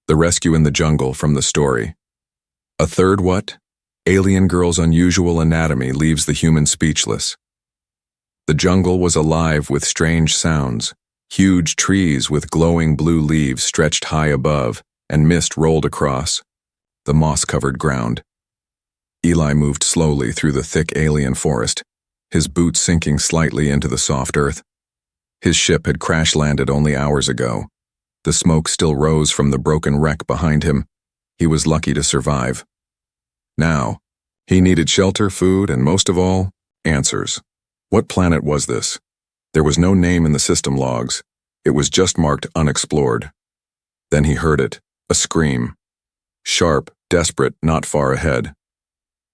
The rescue in the jungle from the story. A third what? Alien girl's unusual anatomy leaves the human speechless. The jungle was alive with strange sounds. Huge trees with glowing blue leaves stretched high above, and mist rolled across the moss-covered ground. Eli moved slowly through the thick alien forest, his boots sinking slightly into the soft earth. His ship had crash-landed only hours ago. The smoke still rose from the broken wreck behind him. He was lucky to survive. Now, he needed shelter, food, and most of all, answers. What planet was this? There was no name in the system logs. It was just marked unexplored. Then he heard it, a scream. Sharp, desperate, not far ahead.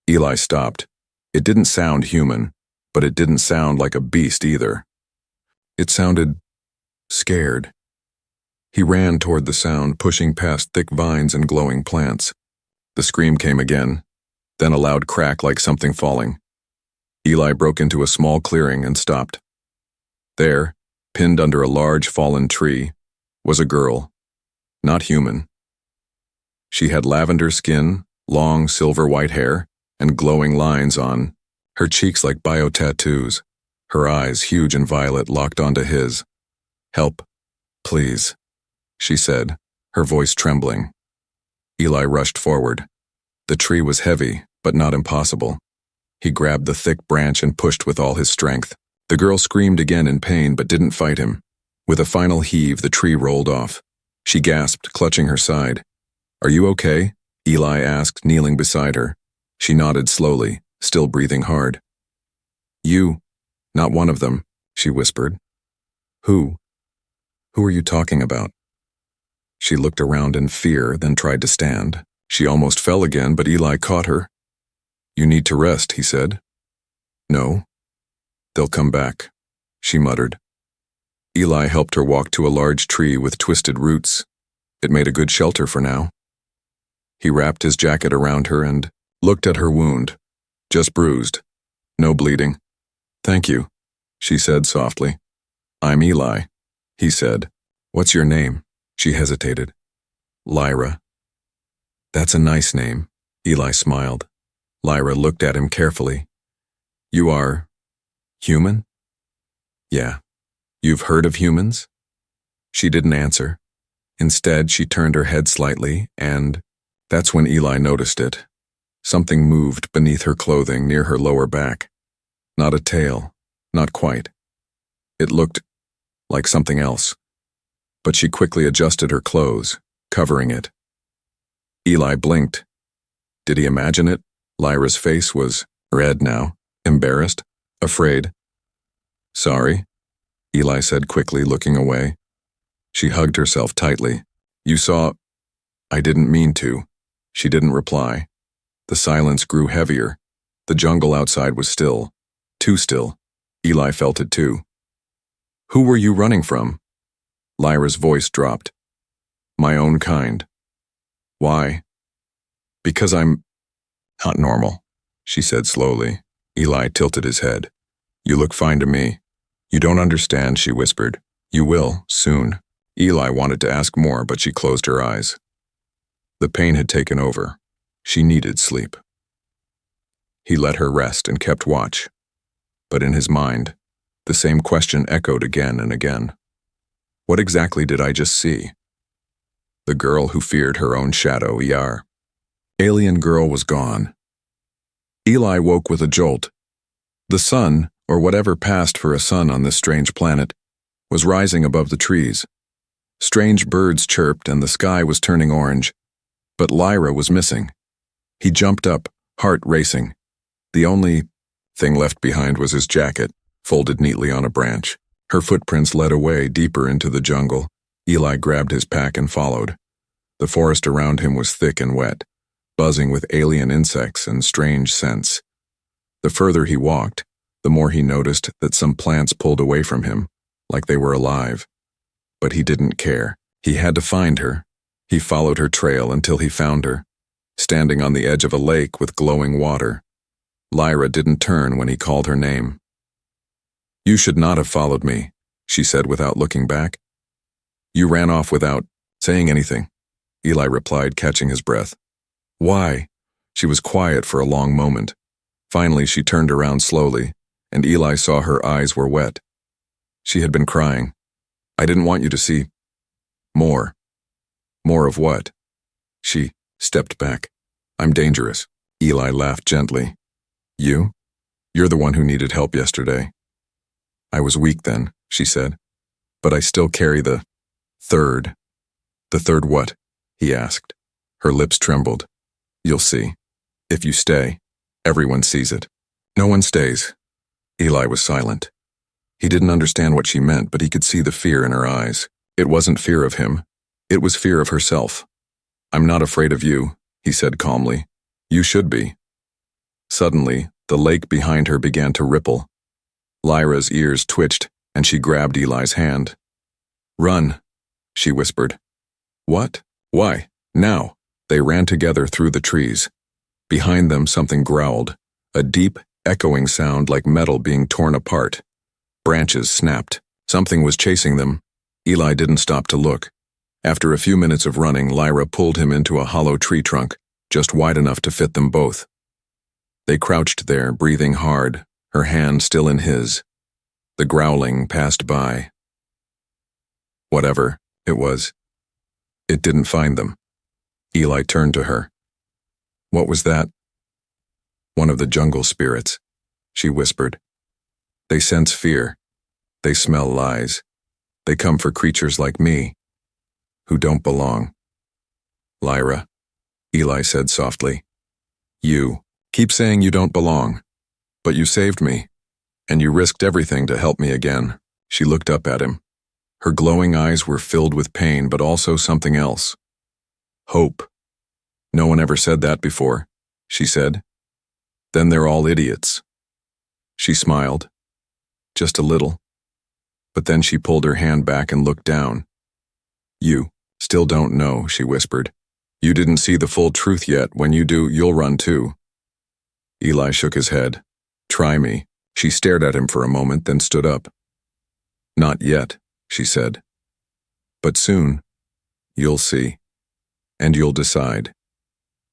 Eli stopped. It didn't sound human, but it didn't sound like a beast either. It sounded scared. He ran toward the sound, pushing past thick vines and glowing plants. The scream came again, then a loud crack like something falling. Eli broke into a small clearing and stopped. There, pinned under a large fallen tree, was a girl. Not human. She had lavender skin, long silver-white hair, and glowing lines on her cheeks like bio-tattoos. Her eyes, huge and violet, locked onto his. "Help, please," she said, her voice trembling. Eli rushed forward. The tree was heavy, but not impossible. He grabbed the thick branch and pushed with all his strength. The girl screamed again in pain but didn't fight him. With a final heave, the tree rolled off. She gasped, clutching her side. "Are you okay?" Eli asked, kneeling beside her. She nodded slowly, still breathing hard. "You, not one of them," she whispered. Who? Who are you talking about?" She looked around in fear, then tried to stand. She almost fell again, but Eli caught her. "You need to rest," he said. "No. They'll come back," she muttered. Eli helped her walk to a large tree with twisted roots. It made a good shelter for now. He wrapped his jacket around her and looked at her wound. Just bruised. No bleeding. "Thank you," she said softly. "I'm Eli," he said. "What's your name?" She hesitated. "Lyra." "That's a nice name," Eli smiled. Lyra looked at him carefully. "You are human?" "Yeah. You've heard of humans?" She didn't answer. Instead, she turned her head slightly, and that's when Eli noticed it. Something moved beneath her clothing near her lower back. Not a tail, not quite. It looked like something else. But she quickly adjusted her clothes, covering it. Eli blinked. Did he imagine it? Lyra's face was red now, embarrassed, afraid. "Sorry," Eli said quickly, looking away. She hugged herself tightly. "You saw—" "I didn't mean to." She didn't reply. The silence grew heavier. The jungle outside was still. Too still. Eli felt it too. "Who were you running from?" Lyra's voice dropped. "My own kind." "Why?" "Because I'm not normal," she said slowly. Eli tilted his head. "You look fine to me." "You don't understand," she whispered. "You will, soon." Eli wanted to ask more, but she closed her eyes. The pain had taken over. She needed sleep. He let her rest and kept watch. But in his mind, the same question echoed again and again. What exactly did I just see? The girl who feared her own shadow, ER. Alien girl was gone. Eli woke with a jolt. The sun, or whatever passed for a sun on this strange planet, was rising above the trees. Strange birds chirped and the sky was turning orange. But Lyra was missing. He jumped up, heart racing. The only thing left behind was his jacket, folded neatly on a branch. Her footprints led away deeper into the jungle. Eli grabbed his pack and followed. The forest around him was thick and wet, buzzing with alien insects and strange scents. The further he walked, the more he noticed that some plants pulled away from him, like they were alive. But he didn't care. He had to find her. He followed her trail until he found her, standing on the edge of a lake with glowing water. Lyra didn't turn when he called her name. "You should not have followed me," she said without looking back. "You ran off without saying anything." Eli replied, catching his breath. Why? She was quiet for a long moment. Finally, she turned around slowly, and Eli saw her eyes were wet. She had been crying. I didn't want you to see. More. More of what? She stepped back. I'm dangerous. Eli laughed gently. You? You're the one who needed help yesterday. I was weak then, she said. But I still carry the third. The third what? He asked. Her lips trembled. You'll see. If you stay, everyone sees it. No one stays. Eli was silent. He didn't understand what she meant, but he could see the fear in her eyes. It wasn't fear of him. It was fear of herself. I'm not afraid of you, he said calmly. You should be. Suddenly, the lake behind her began to ripple. Lyra's ears twitched, and she grabbed Eli's hand. Run, she whispered. What? Why? Now. They ran together through the trees. Behind them, something growled, a deep, echoing sound like metal being torn apart. Branches snapped. Something was chasing them. Eli didn't stop to look. After a few minutes of running, Lyra pulled him into a hollow tree trunk, just wide enough to fit them both. They crouched there, breathing hard, her hand still in his. The growling passed by. Whatever it was, it didn't find them. Eli turned to her. What was that? One of the jungle spirits, she whispered. They sense fear. They smell lies. They come for creatures like me, who don't belong. Lyra, Eli said softly. You keep saying you don't belong, but you saved me, and you risked everything to help me again. She looked up at him. Her glowing eyes were filled with pain, but also something else. Hope. No one ever said that before, she said. Then they're all idiots. She smiled. Just a little. But then she pulled her hand back and looked down. You still don't know, she whispered. You didn't see the full truth yet. When you do, you'll run too. Eli shook his head. Try me. She stared at him for a moment, then stood up. Not yet, she said. But soon, you'll see. And you'll decide.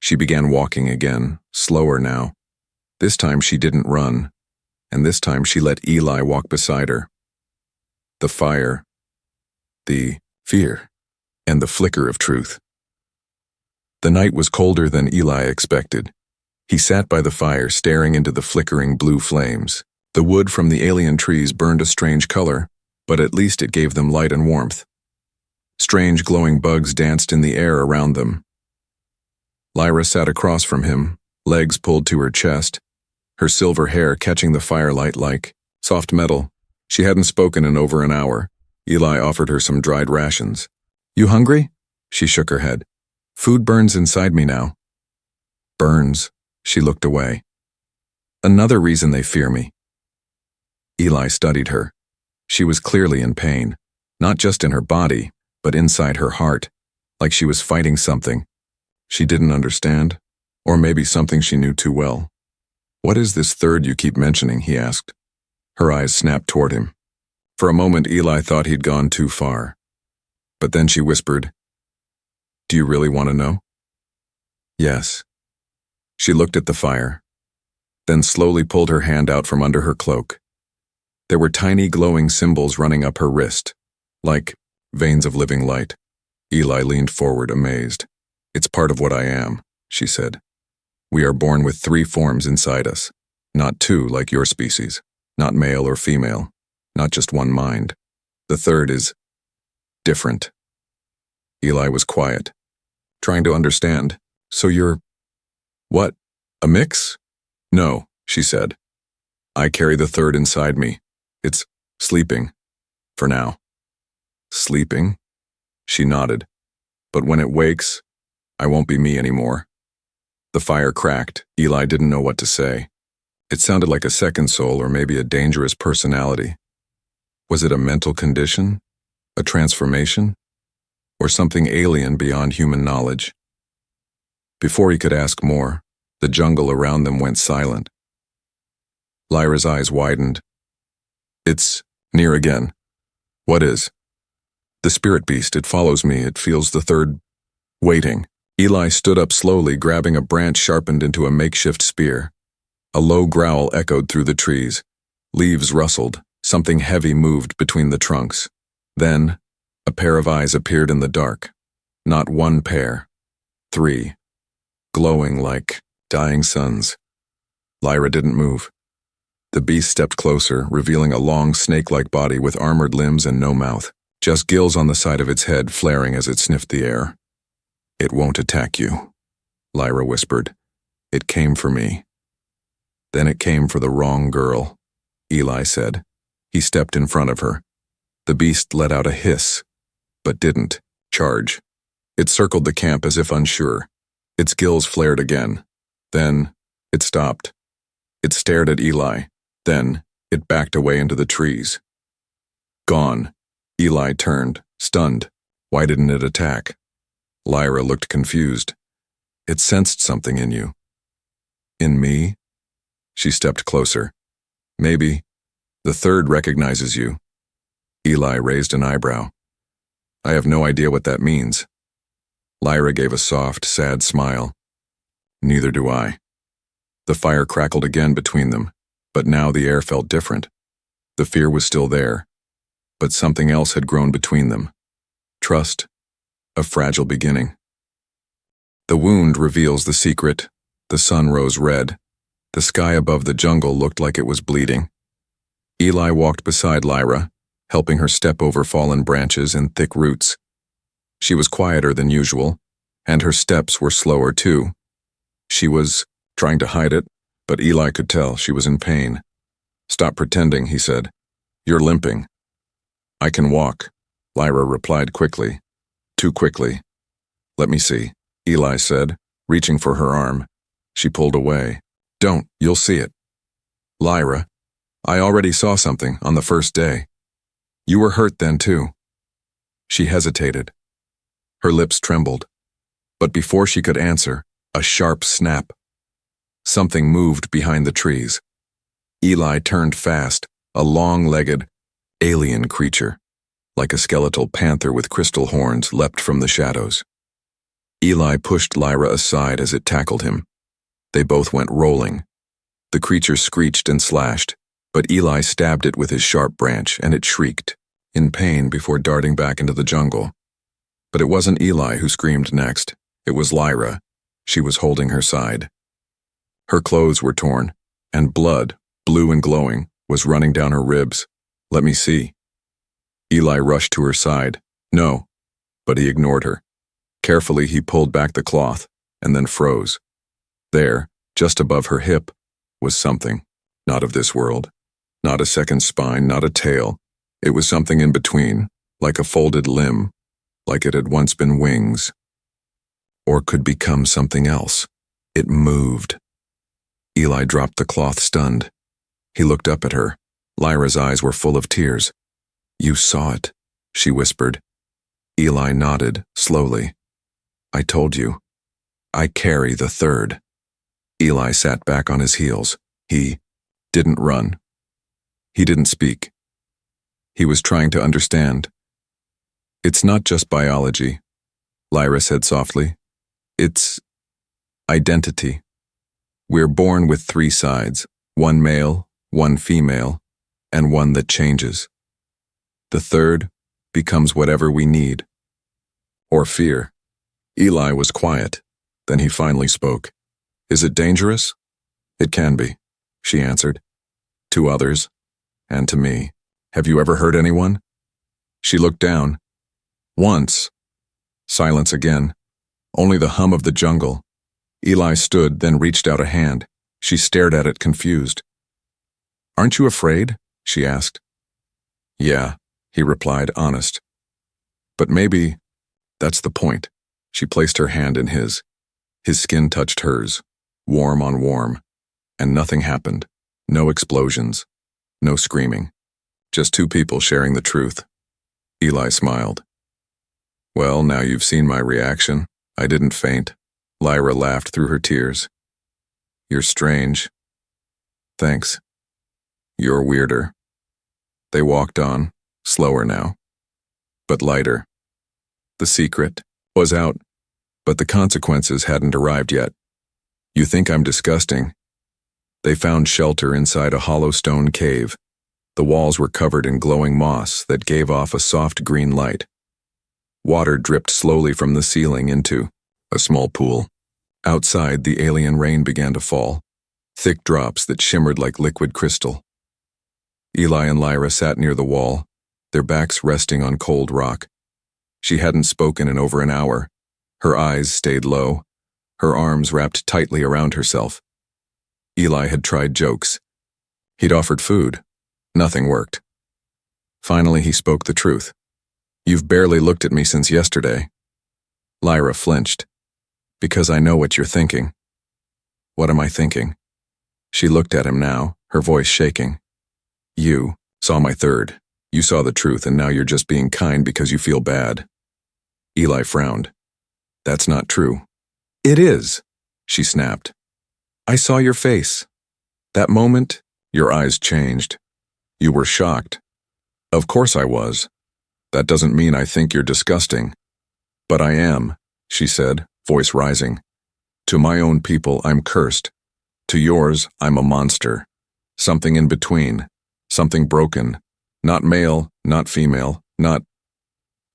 She began walking again, slower now. This time she didn't run, and this time she let Eli walk beside her. The fire, the fear, and the flicker of truth. The night was colder than Eli expected. He sat by the fire, staring into the flickering blue flames. The wood from the alien trees burned a strange color, but at least it gave them light and warmth. Strange glowing bugs danced in the air around them. Lyra sat across from him, legs pulled to her chest, her silver hair catching the firelight like soft metal. She hadn't spoken in over an hour. Eli offered her some dried rations. You hungry? She shook her head. Food burns inside me now. Burns. She looked away. Another reason they fear me. Eli studied her. She was clearly in pain, not just in her body, but inside her heart, like she was fighting something she didn't understand, or maybe something she knew too well. What is this third you keep mentioning? He asked. Her eyes snapped toward him. For a moment, Eli thought he'd gone too far. But then she whispered, Do you really want to know? Yes. She looked at the fire, then slowly pulled her hand out from under her cloak. There were tiny glowing symbols running up her wrist, like veins of living light. Eli leaned forward, amazed. It's part of what I am, she said. We are born with 3 forms inside us, not 2 like your species, not male or female, not just one mind. The third is different. Eli was quiet, trying to understand. So you're, what, a mix? No, she said. I carry the third inside me. It's sleeping, for now. Sleeping? She nodded. But when it wakes, I won't be me anymore. The fire cracked. Eli didn't know what to say. It sounded like a second soul or maybe a dangerous personality. Was it a mental condition? A transformation? Or something alien beyond human knowledge? Before he could ask more, the jungle around them went silent. Lyra's eyes widened. It's near again. What is? The spirit beast, it follows me, it feels the third Waiting. Eli stood up slowly, grabbing a branch sharpened into a makeshift spear. A low growl echoed through the trees. Leaves rustled. Something heavy moved between the trunks. Then, a pair of eyes appeared in the dark. Not one pair. 3. Glowing like dying suns. Lyra didn't move. The beast stepped closer, revealing a long, snake-like body with armored limbs and no mouth. Just gills on the side of its head flaring as it sniffed the air. "It won't attack you," Lyra whispered. "It came for me." "Then it came for the wrong girl," Eli said. He stepped in front of her. The beast let out a hiss, but didn't charge. It circled the camp as if unsure. Its gills flared again. Then, it stopped. It stared at Eli. Then, it backed away into the trees. Gone. Eli turned, stunned. Why didn't it attack? Lyra looked confused. "It sensed something in you." "In me?" She stepped closer. "Maybe. The third recognizes you." Eli raised an eyebrow. "I have no idea what that means." Lyra gave a soft, sad smile. "Neither do I." The fire crackled again between them, but now the air felt different. The fear was still there, but something else had grown between them. Trust. A fragile beginning. The wound reveals the secret. The sun rose red. The sky above the jungle looked like it was bleeding. Eli walked beside Lyra, helping her step over fallen branches and thick roots. She was quieter than usual, and her steps were slower too. She was trying to hide it, but Eli could tell she was in pain. "Stop pretending," he said. "You're limping." "I can walk," Lyra replied quickly. Too quickly. "Let me see," Eli said, reaching for her arm. She pulled away. "Don't, you'll see it." "Lyra, I already saw something on the first day. You were hurt then too." She hesitated. Her lips trembled. But before she could answer, a sharp snap. Something moved behind the trees. Eli turned fast, a long-legged, alien creature. Like a skeletal panther with crystal horns leapt from the shadows. Eli pushed Lyra aside as it tackled him. They both went rolling. The creature screeched and slashed, but Eli stabbed it with his sharp branch and it shrieked, in pain before darting back into the jungle. But it wasn't Eli who screamed next. It was Lyra. She was holding her side. Her clothes were torn, and blood, blue and glowing, was running down her ribs. "Let me see." Eli rushed to her side. "No," but he ignored her. Carefully, he pulled back the cloth, and then froze. There, just above her hip, was something, not of this world. Not a second spine, not a tail. It was something in between, like a folded limb, like it had once been wings. Or could become something else. It moved. Eli dropped the cloth, stunned. He looked up at her. Lyra's eyes were full of tears. "You saw it," she whispered. Eli nodded, slowly. "I told you. I carry the third." Eli sat back on his heels. He didn't run. He didn't speak. He was trying to understand. "It's not just biology," Lyra said softly. "It's identity. We're born with 3 sides, one male, one female, and one that changes. The third becomes whatever we need. Or fear." Eli was quiet. Then he finally spoke. "Is it dangerous?" "It can be," she answered. "To others, and to me. Have you ever hurt anyone?" She looked down. "Once." Silence again. Only the hum of the jungle. Eli stood, then reached out a hand. She stared at it, confused. "Aren't you afraid?" she asked. "Yeah," he replied, honest. "But maybe that's the point." She placed her hand in his. His skin touched hers, warm on warm, and nothing happened. No explosions, no screaming. Just 2 people sharing the truth. Eli smiled. "Well, now you've seen my reaction. I didn't faint." Lyra laughed through her tears. "You're strange." "Thanks. You're weirder." They walked on, slower now, but lighter. The secret was out. But the consequences hadn't arrived yet. You think I'm disgusting? They found shelter inside a hollow stone cave. The walls were covered in glowing moss that gave off a soft green light. Water dripped slowly from the ceiling into a small pool. Outside, the alien rain began to fall, thick drops that shimmered like liquid crystal. Eli and Lyra sat near the wall, their backs resting on cold rock. She hadn't spoken in over an hour. Her eyes stayed low, her arms wrapped tightly around herself. Eli had tried jokes. He'd offered food. Nothing worked. Finally, he spoke the truth. You've barely looked at me since yesterday. Lyra flinched. Because I know what you're thinking. What am I thinking? She looked at him now, her voice shaking. You saw my third. You saw the truth, and now you're just being kind because you feel bad. Eli frowned. That's not true. It is, she snapped. I saw your face. That moment, your eyes changed. You were shocked. Of course I was. That doesn't mean I think you're disgusting. But I am, she said, voice rising. To my own people, I'm cursed. To yours, I'm a monster. Something in between. Something broken. Not male, not female, not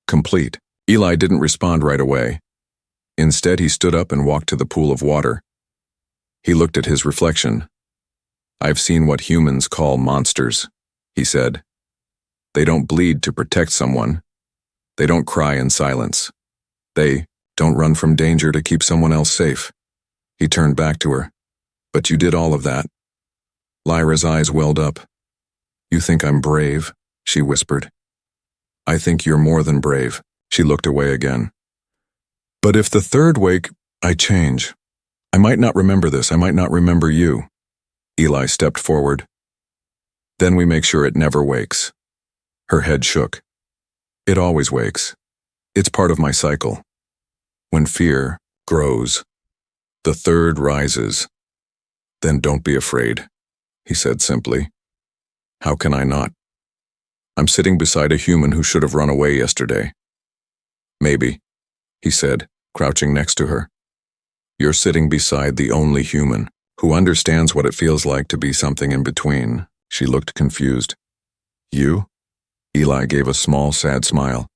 complete. Eli didn't respond right away. Instead, he stood up and walked to the pool of water. He looked at his reflection. I've seen what humans call monsters, he said. They don't bleed to protect someone. They don't cry in silence. They don't run from danger to keep someone else safe. He turned back to her. But you did all of that. Lyra's eyes welled up. You think I'm brave, she whispered. I think you're more than brave. She looked away again. But if the third wake, I change. I might not remember this. I might not remember you. Eli stepped forward. Then we make sure it never wakes. Her head shook. It always wakes. It's part of my cycle. When fear grows, the third rises. Then don't be afraid, he said simply. How can I not? I'm sitting beside a human who should have run away yesterday. Maybe, he said, crouching next to her. You're sitting beside the only human who understands what it feels like to be something in between. She looked confused. You? Eli gave a small, sad smile.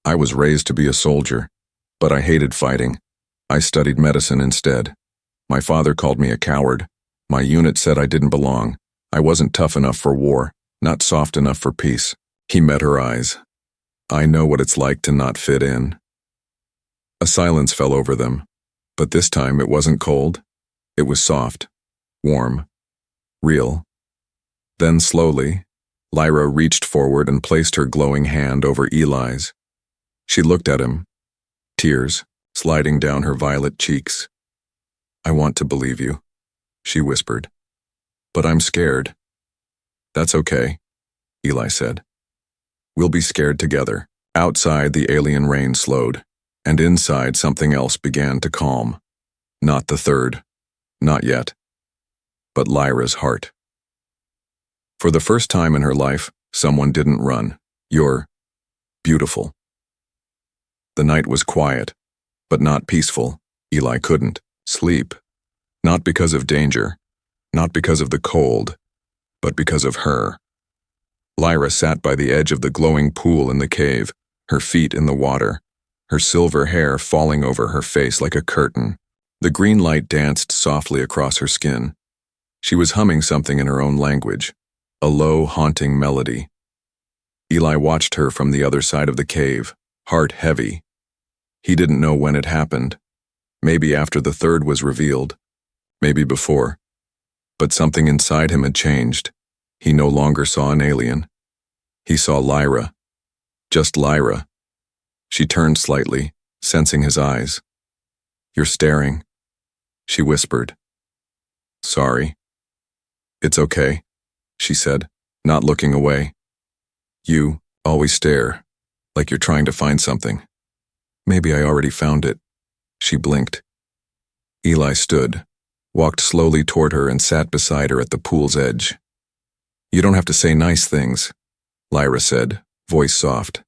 I was raised to be a soldier, but I hated fighting. I studied medicine instead. My father called me a coward. My unit said I didn't belong. I wasn't tough enough for war, not soft enough for peace. He met her eyes. I know what it's like to not fit in. A silence fell over them, but this time it wasn't cold. It was soft, warm, real. Then slowly, Lyra reached forward and placed her glowing hand over Eli's. She looked at him, tears sliding down her violet cheeks. I want to believe you, she whispered. But I'm scared. That's okay, Eli said. We'll be scared together. Outside, the alien rain slowed, and inside something else began to calm. Not the third. Not yet. But Lyra's heart. For the first time in her life, someone didn't run. You're beautiful. The night was quiet, but not peaceful. Eli couldn't sleep. Not because of danger, not because of the cold, but because of her. Lyra sat by the edge of the glowing pool in the cave, her feet in the water, her silver hair falling over her face like a curtain. The green light danced softly across her skin. She was humming something in her own language, a low, haunting melody. Eli watched her from the other side of the cave, heart heavy. He didn't know when it happened. Maybe after the third was revealed. Maybe before. But something inside him had changed. He no longer saw an alien. He saw Lyra. Just Lyra. She turned slightly, sensing his eyes. You're staring, she whispered. Sorry. It's okay, she said, not looking away. You always stare, like you're trying to find something. Maybe I already found it. She blinked. Eli stood, walked slowly toward her and sat beside her at the pool's edge. You don't have to say nice things, Lyra said, voice soft.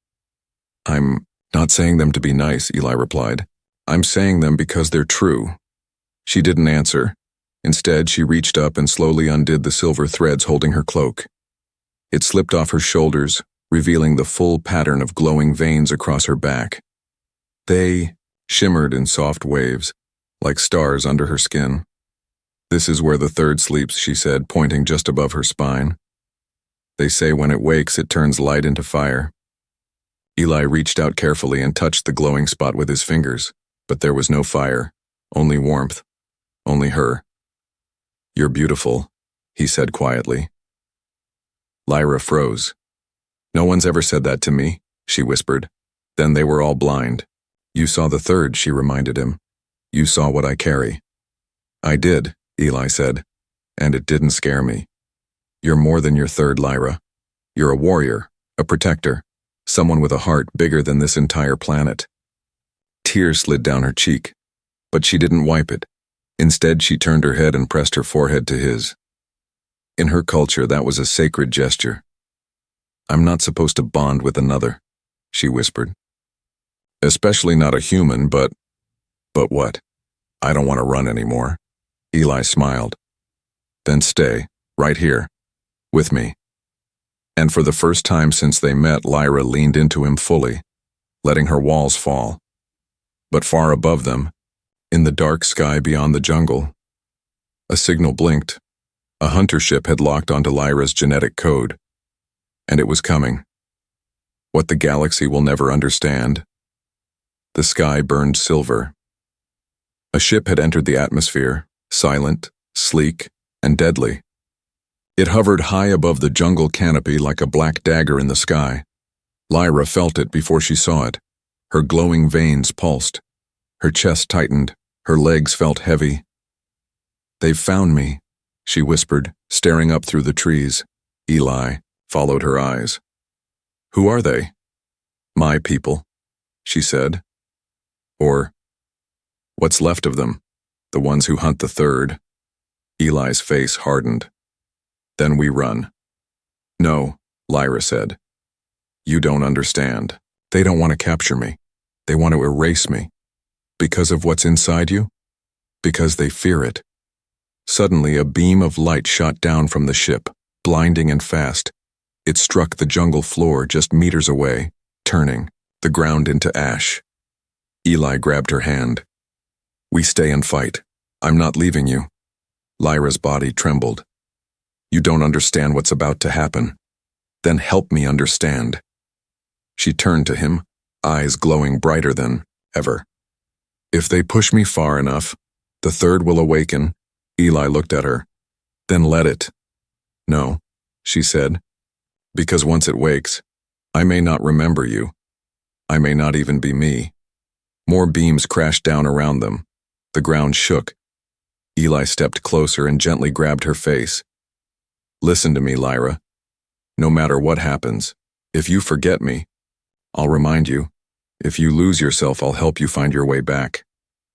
I'm not saying them to be nice, Eli replied. I'm saying them because they're true. She didn't answer. Instead, she reached up and slowly undid the silver threads holding her cloak. It slipped off her shoulders, revealing the full pattern of glowing veins across her back. They shimmered in soft waves, like stars under her skin. This is where the third sleeps, she said, pointing just above her spine. They say when it wakes, it turns light into fire. Eli reached out carefully and touched the glowing spot with his fingers, but there was no fire, only warmth, only her. You're beautiful, he said quietly. Lyra froze. No one's ever said that to me, she whispered. Then they were all blind. You saw the third, she reminded him. You saw what I carry. I did, Eli said, and it didn't scare me. You're more than your third, Lyra. You're a warrior, a protector, someone with a heart bigger than this entire planet. Tears slid down her cheek, but she didn't wipe it. Instead, she turned her head and pressed her forehead to his. In her culture, that was a sacred gesture. I'm not supposed to bond with another, she whispered. Especially not a human, but what? I don't want to run anymore. Eli smiled. Then stay, right here, with me. And for the first time since they met, Lyra leaned into him fully, letting her walls fall. But far above them, in the dark sky beyond the jungle, a signal blinked. A hunter ship had locked onto Lyra's genetic code, and it was coming. What the galaxy will never understand. The sky burned silver. A ship had entered the atmosphere, silent, sleek, and deadly. It hovered high above the jungle canopy like a black dagger in the sky. Lyra felt it before she saw it. Her glowing veins pulsed. Her chest tightened. Her legs felt heavy. They've found me, she whispered, staring up through the trees. Eli followed her eyes. Who are they? My people, she said. Or, what's left of them, the ones who hunt the third. Eli's face hardened. Then we run. No, Lyra said. You don't understand. They don't want to capture me. They want to erase me. Because of what's inside you? Because they fear it. Suddenly, a beam of light shot down from the ship, blinding and fast. It struck the jungle floor just meters away, turning the ground into ash. Eli grabbed her hand. We stay and fight. I'm not leaving you. Lyra's body trembled. You don't understand what's about to happen. Then help me understand. She turned to him, eyes glowing brighter than ever. If they push me far enough, the third will awaken. Eli looked at her. Then let it. No, she said. Because once it wakes, I may not remember you. I may not even be me. More beams crashed down around them. The ground shook. Eli stepped closer and gently grabbed her face. Listen to me, Lyra. No matter what happens, if you forget me, I'll remind you. If you lose yourself, I'll help you find your way back.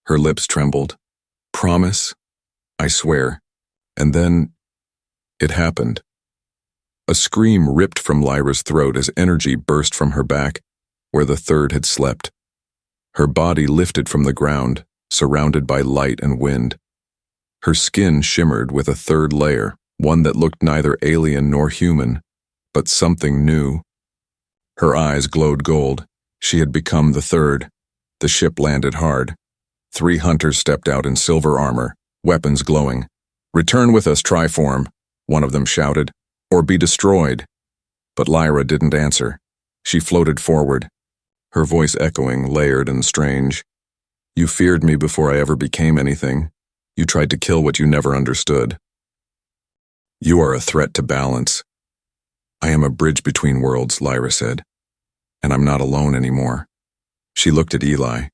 Her lips trembled. Promise? I swear. And then, it happened. A scream ripped from Lyra's throat as energy burst from her back, where the third had slept. Her body lifted from the ground, surrounded by light and wind. Her skin shimmered with a third layer, one that looked neither alien nor human, but something new. Her eyes glowed gold. She had become the third. The ship landed hard. 3 hunters stepped out in silver armor, weapons glowing. Return with us, Triform, one of them shouted, or be destroyed. But Lyra didn't answer. She floated forward, her voice echoing, layered and strange. You feared me before I ever became anything. You tried to kill what you never understood. You are a threat to balance. I am a bridge between worlds, Lyra said, and I'm not alone anymore. She looked at Eli,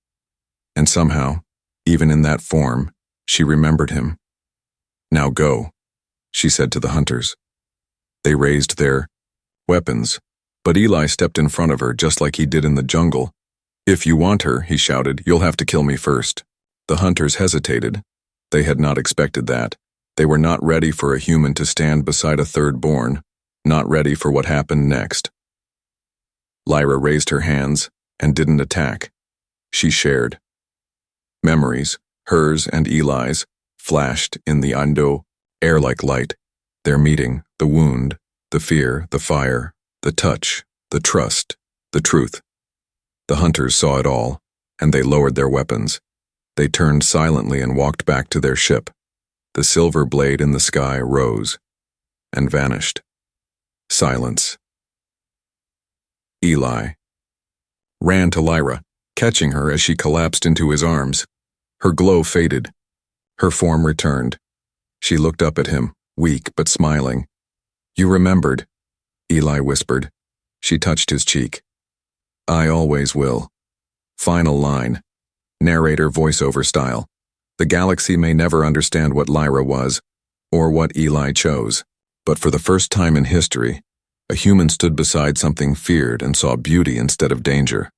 and somehow, even in that form, she remembered him. Now go, she said to the hunters. They raised their weapons, but Eli stepped in front of her just like he did in the jungle. If you want her, he shouted, you'll have to kill me first. The hunters hesitated. They had not expected that. They were not ready for a human to stand beside a third-born, not ready for what happened next. Lyra raised her hands and didn't attack. She shared. Memories, hers and Eli's, flashed in the air like light. Their meeting, the wound, the fear, the fire, the touch, the trust, the truth. The hunters saw it all, and they lowered their weapons. They turned silently and walked back to their ship. The silver blade in the sky rose and vanished. Silence. Eli ran to Lyra, catching her as she collapsed into his arms. Her glow faded. Her form returned. She looked up at him, weak but smiling. "You remembered," Eli whispered. She touched his cheek. "I always will." Final line. Narrator voiceover style. The galaxy may never understand what Lyra was, or what Eli chose, but for the first time in history, a human stood beside something feared and saw beauty instead of danger.